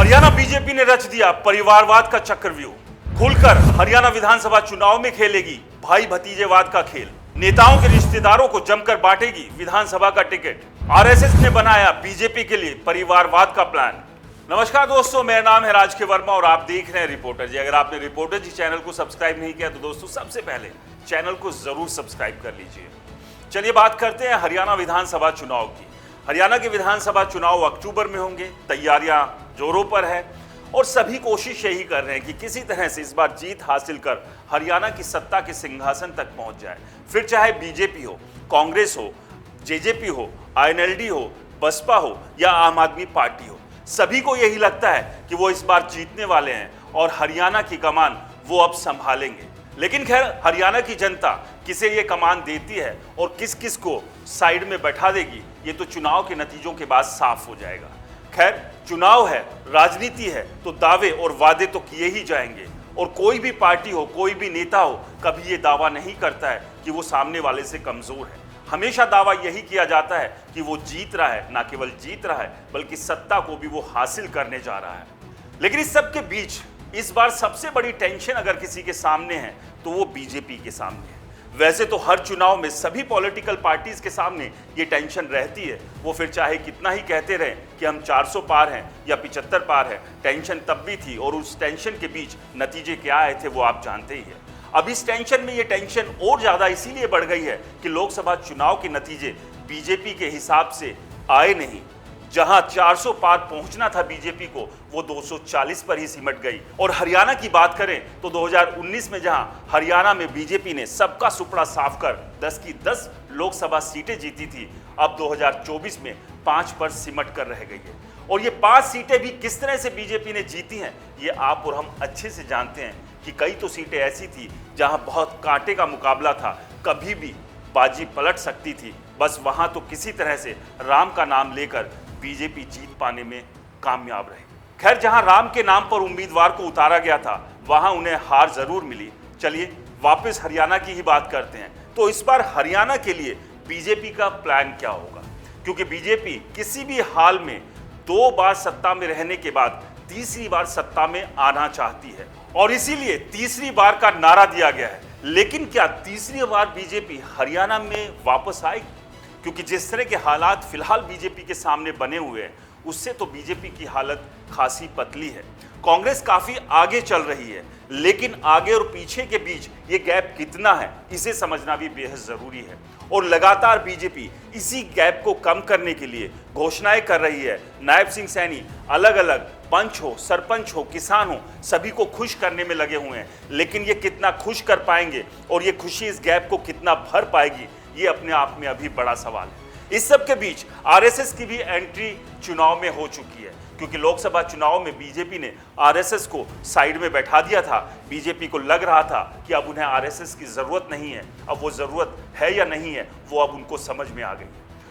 Haryana BJP ने रच दिया परिवारवाद का चक्रव्यूह। खुलकर हरियाणा विधानसभा चुनाव में खेलेगी भाई भतीजेवाद का खेल। नेताओं के रिश्तेदारों को जमकर बांटेगी विधानसभा का टिकट। आरएसएस ने बनाया बीजेपी के लिए परिवारवाद का प्लान। नमस्कार दोस्तों, मेरा नाम है राज के वर्मा और आप देख रहे हैं रिपोर्टर जी। अगर आपने रिपोर्टर जी चैनल को सब्सक्राइब नहीं किया तो दोस्तों सबसे पहले चैनल को जरूर सब्सक्राइब कर लीजिए। चलिए बात करते हैं हरियाणा विधानसभा चुनाव की। हरियाणा के विधानसभा चुनाव अक्टूबर में होंगे। तैयारियां जोरों पर है और सभी कोशिश यही कर रहे हैं कि किसी तरह से इस बार जीत हासिल कर हरियाणा की सत्ता के सिंहासन तक पहुंच जाए। फिर चाहे बीजेपी हो, कांग्रेस हो, जेजेपी हो, आईएनएलडी हो, बसपा हो या आम आदमी पार्टी हो, सभी को यही लगता है कि वो इस बार जीतने वाले हैं और हरियाणा की कमान वो अब संभालेंगे। लेकिन खैर, हरियाणा की जनता किसे ये कमान देती है और किस किस को साइड में बैठा देगी, ये तो चुनाव के नतीजों के बाद साफ हो जाएगा। खैर, चुनाव है, राजनीति है, तो दावे और वादे तो किए ही जाएंगे और कोई भी पार्टी हो, कोई भी नेता हो, कभी ये दावा नहीं करता है कि वो सामने वाले से कमजोर है। हमेशा दावा यही किया जाता है कि वो जीत रहा है, ना केवल जीत रहा है बल्कि सत्ता को भी वो हासिल करने जा रहा है। लेकिन इस सब के बीच इस बार सबसे बड़ी टेंशन अगर किसी के सामने है तो वो बीजेपी के सामने है। वैसे तो हर चुनाव में सभी पॉलिटिकल पार्टीज के सामने ये टेंशन रहती है। वो फिर चाहे कितना ही कहते रहे कि हम 400 पार हैं या 75 पार हैं, टेंशन तब भी थी और उस टेंशन के बीच नतीजे क्या आए थे वो आप जानते ही हैं। अब इस टेंशन में ये टेंशन और ज्यादा इसीलिए बढ़ गई है कि लोकसभा चुनाव के नतीजे बीजेपी के हिसाब से आए नहीं। जहां 400 पार पहुंचना था बीजेपी को, वो 240 पर ही सिमट गई। और हरियाणा की बात करें तो 2019 में जहां हरियाणा में बीजेपी ने सबका सुपड़ा साफ कर 10 की 10 लोकसभा सीटें जीती थी, अब 2024 में 5 पर सिमट कर रह गई है। और ये 5 सीटें भी किस तरह से बीजेपी ने जीती हैं, ये आप और हम अच्छे से जानते हैं कि कई तो सीटें ऐसी थी जहां बहुत कांटे का मुकाबला था, कभी भी बाजी पलट सकती थी। बस वहां तो किसी तरह से राम का नाम लेकर बीजेपी जीत पाने में कामयाब रही। खैर, जहां राम के नाम पर उम्मीदवार को उतारा गया था वहां उन्हें हार जरूर मिली। चलिए वापस हरियाणा की ही बात करते हैं। तो इस बार हरियाणा के लिए बीजेपी का प्लान क्या होगा, क्योंकि बीजेपी किसी भी हाल में 2 बार सत्ता में रहने के बाद तीसरी बार सत्ता में आना चाहती है और इसीलिए तीसरी बार का नारा दिया गया है। लेकिन क्या तीसरी बार बीजेपी हरियाणा में वापस आएगी? क्योंकि जिस तरह के हालात फिलहाल बीजेपी के सामने बने हुए हैं उससे तो बीजेपी की हालत खासी पतली है। कांग्रेस काफी आगे चल रही है, लेकिन आगे और पीछे के बीच ये गैप कितना है इसे समझना भी बेहद जरूरी है। और लगातार बीजेपी इसी गैप को कम करने के लिए घोषणाएं कर रही है। नायब सिंह सैनी अलग अलग पंच हो, सरपंच हो, किसान हो, सभी को खुश करने में लगे हुए हैं। लेकिन ये कितना खुश कर पाएंगे और ये खुशी इस गैप को कितना भर पाएगी, ये अपने आप में अभी बड़ा सवाल है। इस सब के बीच आरएसएस की भी एंट्री चुनाव में हो चुकी है, क्योंकि लोकसभा चुनाव में बीजेपी ने आरएसएस को साइड में बैठा दिया था। बीजेपी को लग रहा था कि अब उन्हें आरएसएस की जरूरत नहीं है। अब वो जरूरत है या नहीं है वो अब उनको समझ में आ गई।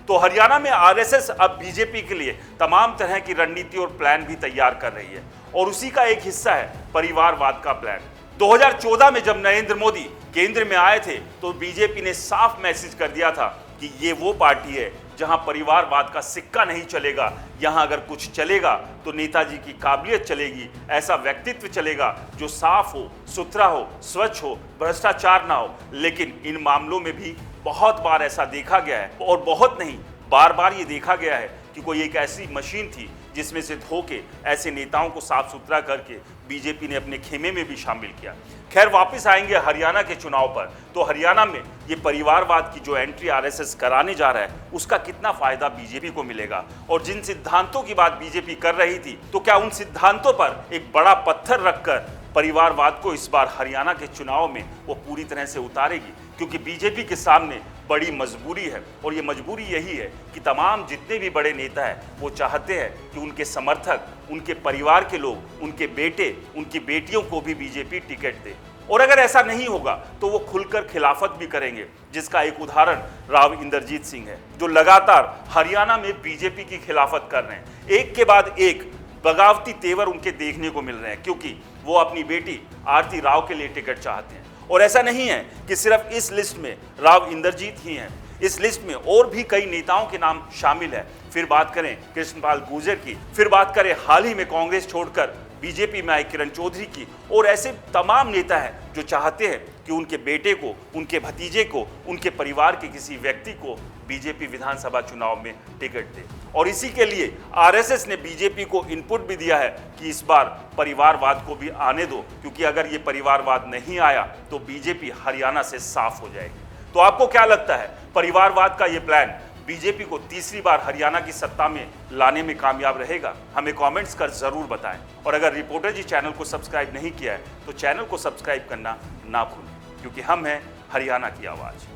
तो हरियाणा में आरएसएस अब बीजेपी के लिए तमाम तरह की रणनीति और प्लान भी तैयार कर रही है और उसी का एक हिस्सा है परिवारवाद का प्लान। 2014 में जब नरेंद्र मोदी केंद्र में आए थे तो बीजेपी ने साफ मैसेज कर दिया था कि ये वो पार्टी है जहां परिवारवाद का सिक्का नहीं चलेगा। यहां अगर कुछ चलेगा तो नेताजी की काबिलियत चलेगी, ऐसा व्यक्तित्व चलेगा जो साफ हो, सुथरा हो, स्वच्छ हो, भ्रष्टाचार ना हो। लेकिन इन मामलों में भी बहुत बार ऐसा देखा गया है और बहुत नहीं, बार बार ये देखा गया है कि कोई एक ऐसी मशीन थी जिसमें से धोके ऐसे नेताओं को साफ सुथरा करके बीजेपी ने अपने खेमे में भी शामिल किया। खैर, वापस आएंगे हरियाणा के चुनाव पर। तो हरियाणा में ये परिवारवाद की जो एंट्री आरएसएस कराने जा रहा है उसका कितना फायदा बीजेपी को मिलेगा, और जिन सिद्धांतों की बात बीजेपी कर रही थी तो क्या उन सिद्धांतों पर एक बड़ा पत्थर रखकर परिवारवाद को इस बार हरियाणा के चुनाव में वो पूरी तरह से उतारेगी? क्योंकि बीजेपी के सामने बड़ी मजबूरी है और ये मजबूरी यही है कि तमाम जितने भी बड़े नेता हैं वो चाहते हैं कि उनके समर्थक, उनके परिवार के लोग, उनके बेटे, उनकी बेटियों को भी बीजेपी टिकट दे। और अगर ऐसा नहीं होगा तो वो खुलकर खिलाफत भी करेंगे, जिसका एक उदाहरण राव इंद्रजीत सिंह है, जो लगातार हरियाणा में बीजेपी की खिलाफत कर रहे हैं। एक के बाद एक बगावती तेवर उनके देखने को मिल रहे हैं, क्योंकि वो अपनी बेटी आरती राव के लिए टिकट चाहते हैं। और ऐसा नहीं है कि सिर्फ इस लिस्ट में राव इंद्रजीत ही हैं, इस लिस्ट में और भी कई नेताओं के नाम शामिल है। फिर बात करें कृष्णपाल गुर्जर की, फिर बात करें हाल ही में कांग्रेस छोड़कर बीजेपी में आए किरण चौधरी की, और ऐसे तमाम नेता हैं जो चाहते हैं कि उनके बेटे को, उनके भतीजे को, उनके परिवार के किसी व्यक्ति को बीजेपी विधानसभा चुनाव में टिकट दे। और इसी के लिए आरएसएस ने बीजेपी को इनपुट भी दिया है कि इस बार परिवारवाद को भी आने दो, क्योंकि अगर ये परिवारवाद नहीं आया तो बीजेपी हरियाणा से साफ हो जाएगी। तो आपको क्या लगता है, परिवारवाद का ये प्लान बीजेपी को तीसरी बार हरियाणा की सत्ता में लाने में कामयाब रहेगा? हमें कमेंट्स कर जरूर बताएं। और अगर रिपोर्टर जी चैनल को सब्सक्राइब नहीं किया है तो चैनल को सब्सक्राइब करना ना भूलें, क्योंकि हम हैं हरियाणा की आवाज़।